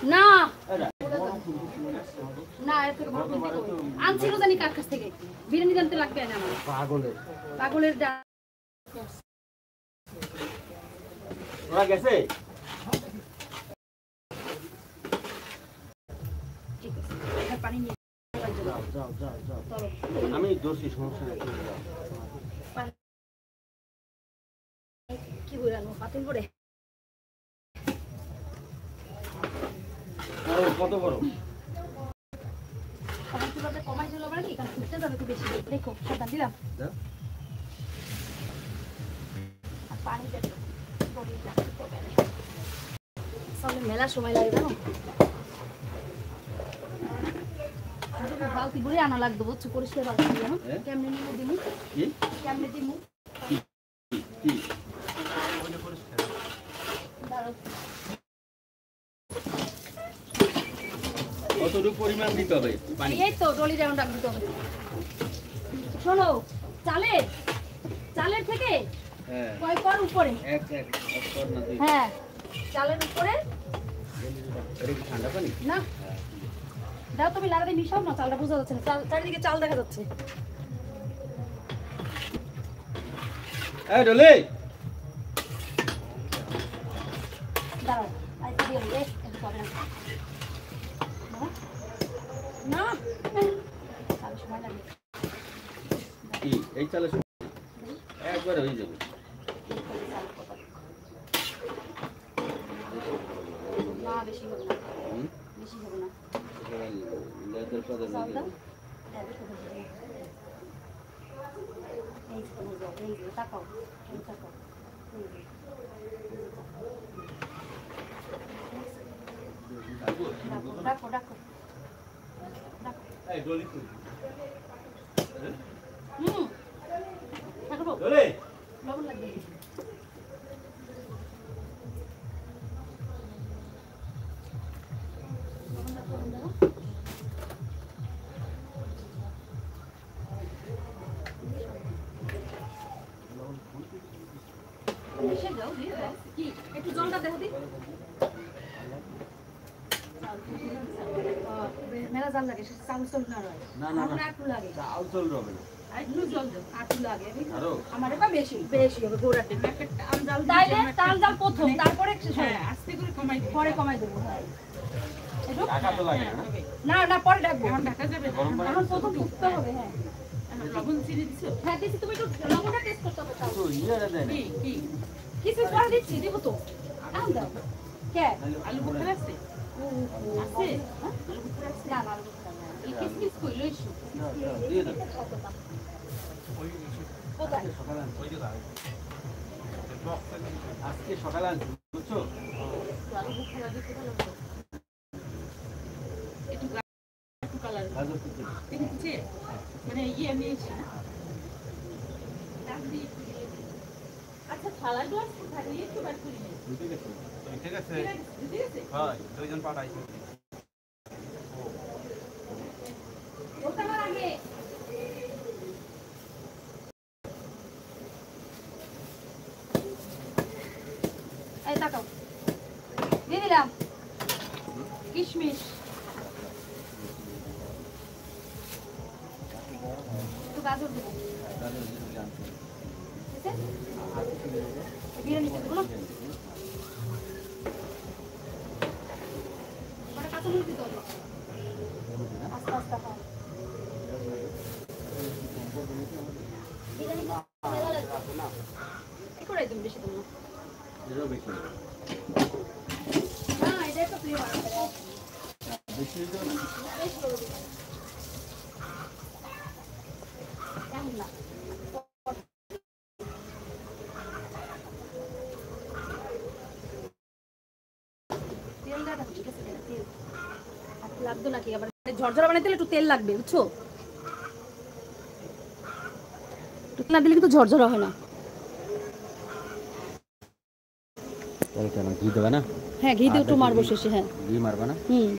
না না আনছিল জানি কার কাছ থেকে বিরিয়ানি জানতে লাগবে না আমার পাগলের ওরা গেছে পানি নিয়ে আমি দোষী সমস্যা কি বললাম পাতিল করে কত বড় কমাই ছিল আবার কি কারণ ফুটতে যাবে একটু বেশি দেখো সাবধান দিলাম পানি দেবে মেলা সময় লাগে জানো বালতি ভরে আনা লাগবে বুঝছো পরিষ্কার বালতি জানো কেমনে নিমু দিমু কেমনে দিমু কতটুকু পরিমাণ দিতে হবে পানি এই তো টলি রাউন্ড রাখ দিতে হবে শোনো চালের থেকে কয় কর উপরে এক কর না দুই হ্যাঁ চালের উপরে এটা কি ঠান্ডা পানি না দাও তুমি লাড়া দিয়ে মিশাও না চালটা বোঝা যাচ্ছে না চারিদিকে চাল দেখা যাচ্ছে এই ডলি দাঁড়াও আইতে দিও একটু হবে না চাল সময় লাগে কি এই চালে একবার হয়ে যাবে না বেশি হবে না বেশি হবে না লেদার পাদে চাল দাও এই তাকাও ডাকো এই ডলি তো থাকবো ডলি লবণ লাগবে একটু জলটা দেখো দি মেলা জাল লাগে চাল চল না রয় না একটু লাগে চাল চল হবে না একটু জল দাও একটু লাগে আমার এটা বেশি হবে গোড়াতে তাল জাল প্রথম তারপরে আস্তে করে কমাই দেবো একটু টাকা তো লাগে না পরে ডাকবো এখন ঢাকা যাবে না এখন প্রথম ঢুকতে হবে হ্যাঁ লবণ চিনি দিছো হ্যাঁ দিছি তুমি একটু লবণটা টেস্ট করতে হবে তো ইয়ারে দেন কি কিছু পরে দিচ্ছি দিব তো এখন দাও কে আলু বোখরা আছে আছে আলু বোখরা আছে না আলু বোখরা না এই কিসমিস কইলো ইস্যু দিয়ে দাও কোথায় সকালে আজকে সকালে আনছি বুঝছো আলু বোখরা দিতে ভালো একটু কালার গাজর কুচি দেখেছি মানে ইয়ে নিয়েছি আচ্ছা থালা গ্লাস থাকলে একটু বার করি না ঠিক আছে ঠিক আছে হ্যাঁ দুইজন পাঠাইছি ওটা আমার আগে এই তাকাও দিয়ে দিলাম কিশমিশ একটু গাজর দেবো বিরিয়ানি দেবো না কাঁচামরিচ দিতে হবে আস্তে আস্তে খাও বিরিয়ানি করে একদম বেশি দেবো এটাও বেশি না এটাই তো প্রিয় বেশি তো কেমন না লাগতো নাকি আবার ঝরঝরা বানাইতে একটু তেল লাগবে বুঝছো না দিলে কিন্তু ঝরঝরা হয় না তাহলে কেন ঘি দেবে না? হ্যাঁ ঘি দিয়ে একটু মারবো শেষে, হ্যাঁ। ঘি মারবে না? হুম।